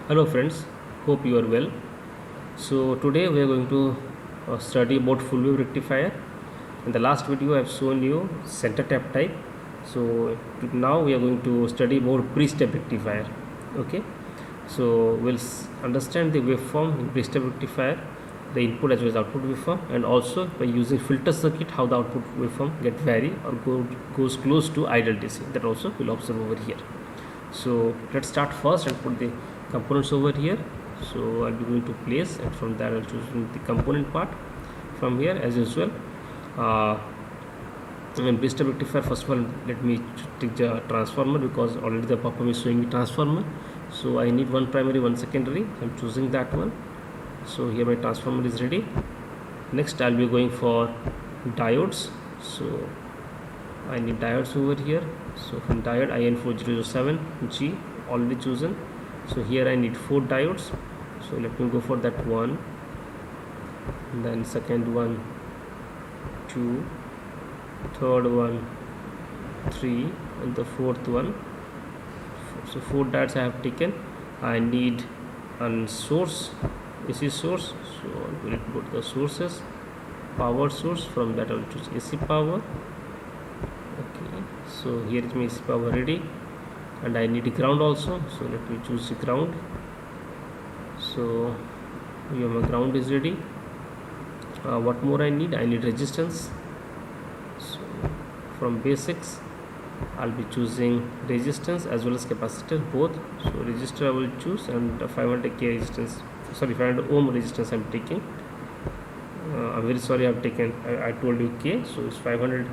Hello friends, hope you are well. So today we are going to study about full wave rectifier. In the last video I have shown you center tap type. So now we are going to study about pre-step rectifier. Okay. So we'll understand the waveform in pre-step rectifier, the input as well as output waveform, and also by using filter circuit how the output waveform get vary or goes close to ideal DC. That also we'll observe over here. So let's start first and put the components over here. So I'll be going to place, and from there I'll choose the component part. From here, as usual, uh, in pre-step rectifier, first of all let me take the transformer, because already the pop-up is showing the transformer. So I need one primary, one secondary. I'm choosing that one. So here my transformer is ready. Next I'll be going for diodes. So I need diodes over here. So from diode IN4007G already chosen. So here I need 4 diodes. So let me go for that one, then second one, 2, third one, 3, and the fourth one. So 4 diodes I have taken. I need a source, AC source. So we'll go to the sources, power source. From that I will choose AC power. Okay, so here is my AC power ready, and I need ground also. So let me choose the ground. So here my ground is ready. What more I need? I need resistance. So from basics I'll be choosing resistance as well as capacitor both. So resistor I will choose, and 500 k resistance, 500 ohm resistance I'm taking. I'm very sorry, I've taken, I told you k, so it's 500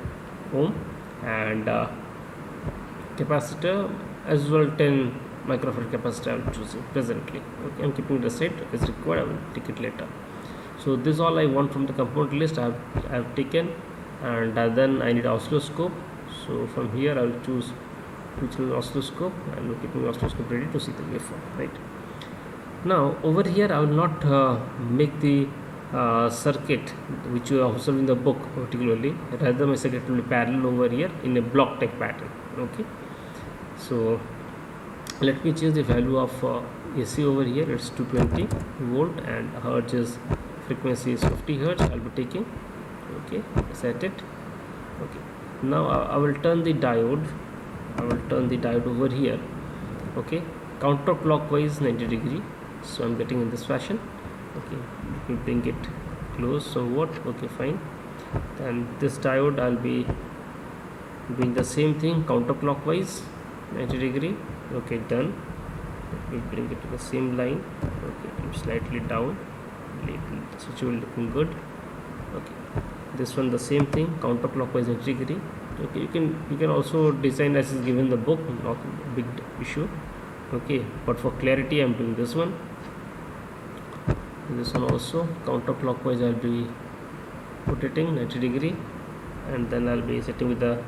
ohm, and capacitor as well 10 microfarad capacitor I'm choosing presently. Okay, I'm keeping the set as required. I will take it later. So this all I want from the component list I have taken, and then I need oscilloscope. So from here I will choose oscilloscope, and we're keeping oscilloscope ready to see the waveform. Right now over here I will not make the circuit which you observe in the book particularly. Rather my circuit will be parallel over here in a block type pattern. Okay, so let me change the value of AC over here. It's 220 volt, and hertz is, frequency is 50 hertz I'll be taking. Okay, set it. Okay, now I will turn the diode. Over here. Okay, counterclockwise 90 degree. So I'm getting in this fashion. Okay, let me bring it close somewhat. Okay, fine. Then this diode I'll be doing the same thing, counterclockwise 90 degree. Okay, done. Let me bring it to the same line. Okay, slightly down. Switch will looking good. Okay, this one the same thing, counterclockwise 90 degree. Okay, you can also design as is given in the book, not a big issue. Okay, but for clarity I'm doing this one. This one also counterclockwise I'll be rotating 90 degree, and then I'll be setting with the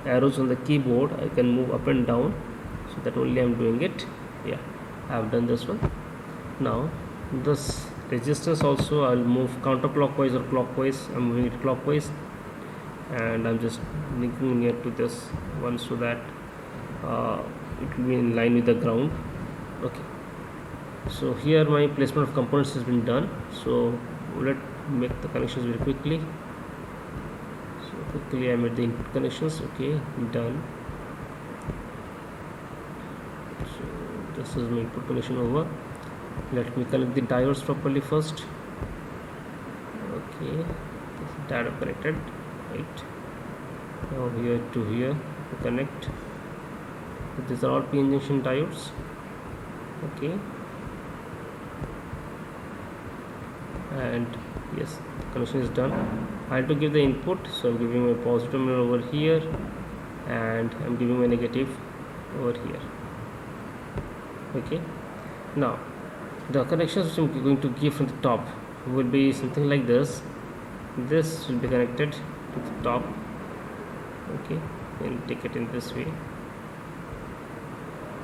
arrows on the keyboard. I can move up and down, so that only I'm doing it. Yeah, I have done this one. Now this resistance also I'll move counterclockwise or clockwise. I'm moving it clockwise, and I'm just linking near to this one so that it will be in line with the ground. Okay, so here my placement of components has been done. So let's make the connections very quickly. So quickly I made the input connections. Okay, done. So this is my input connection over. Let me connect the diodes properly first. Okay, this is diode connected. Right, now here to here to connect. These are all p-n junction diodes. Okay, and yes, connection is done. I have to give the input, so I'm giving my positive terminal over here, and I'm giving my negative over here. Okay, now the connections which I'm going to give from the top will be something like this. This will be connected to the top. Okay, and take it in this way.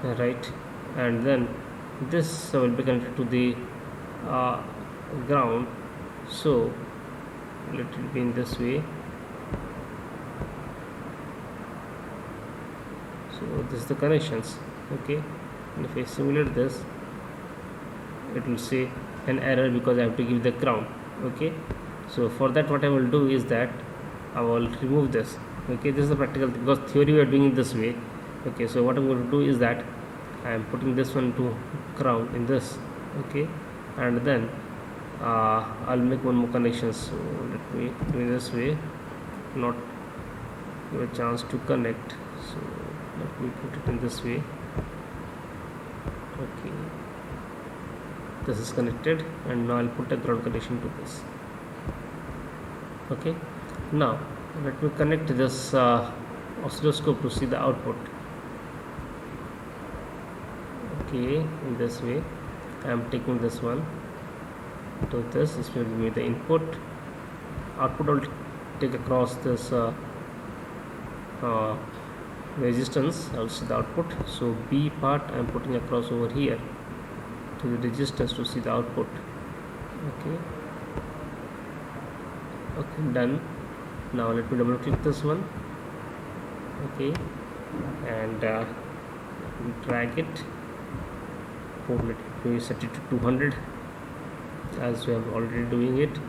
Right, and then this will be connected to the ground. So let it be in this way. So this is the connections. Okay, and if I simulate this, it will say an error because I have to give the ground. Okay, so for that what I will do is that I will remove this. Okay, this is the practical thing, because theory we are doing it this way. Okay, so what I'm going to do is that I am putting this one to ground in this. Okay, and then I'll make one more connection. So let me do it this way, not give a chance to connect. So let me put it in this way. Okay, this is connected, and now I'll put a ground connection to this. Okay, now let me connect this oscilloscope to see the output. Okay, in this way I am taking this one to this will give me the input. Output will take across this resistance. I will see the output. So B part I am putting across over here to the resistance to see the output. Okay, done. Now let me double click this one. Okay, and drag it. Let me set it to 200 as we are already doing it.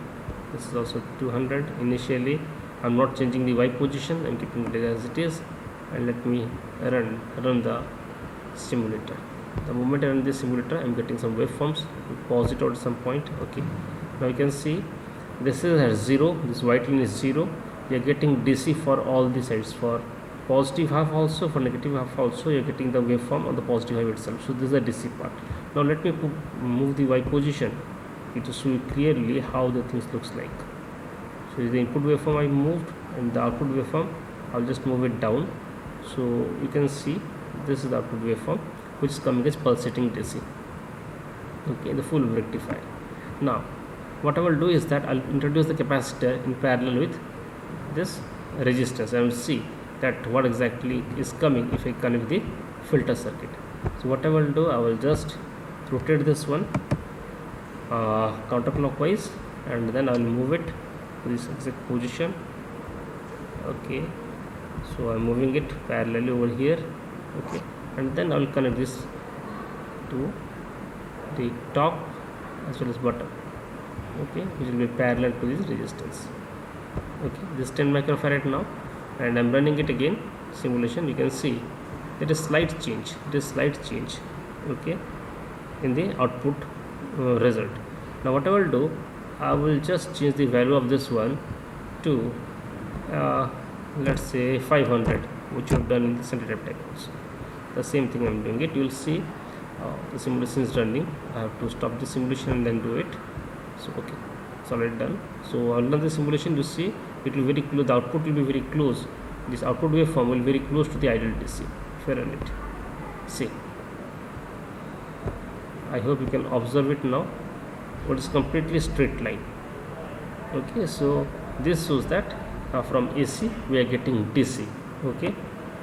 This is also 200. Initially I'm not changing the Y position, I'm keeping it as it is, and let me run the simulator. The moment I run the simulator, I'm getting some waveforms. Pause it at some point. Okay, now you can see this is at 0, this white line is 0. You are getting DC for all the sides, for positive half also, for negative half also. You are getting the waveform on the positive half itself. So this is the DC part. Now let me move the Y position. It will show you clearly how the things looks like. So the input waveform I moved, and the output waveform I'll just move it down. So you can see this is the output waveform, which is coming as pulsating DC. Okay, the full rectifier. Now what I will do is that I'll introduce the capacitor in parallel with this resistance, and see that what exactly is coming if I connect the filter circuit. So what I will do, I will just rotate this one counterclockwise, and then I will move it to this exact position. Okay, so I'm moving it parallelly over here. Okay, and then I will connect this to the top as well as bottom. Okay, which will be parallel to this resistance. Okay, this 10 microfarad now, and I'm running it again simulation. You can see there is slight change. Okay, in the output result. Now what I will do, I will just change the value of this one to let's say 500, which you have done in the center tap type also. The same thing I'm doing it. You will see the simulation is running. I have to stop the simulation and then do it. So okay, it's already done. So I'll run the simulation. You see it will very close, the output will be very close. This output waveform will be very close to the ideal DC if you run it. See, I hope you can observe it now. It is completely straight line. Okay, so this shows that from AC we are getting DC. Okay,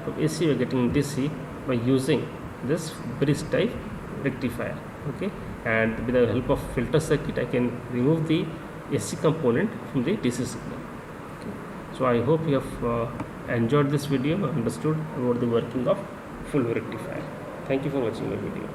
from AC we are getting DC by using this bridge type rectifier. Okay, and with the help of filter circuit I can remove the AC component from the DC signal. Okay, so I hope you have enjoyed this video, understood about the working of full wave rectifier. Thank you for watching my video.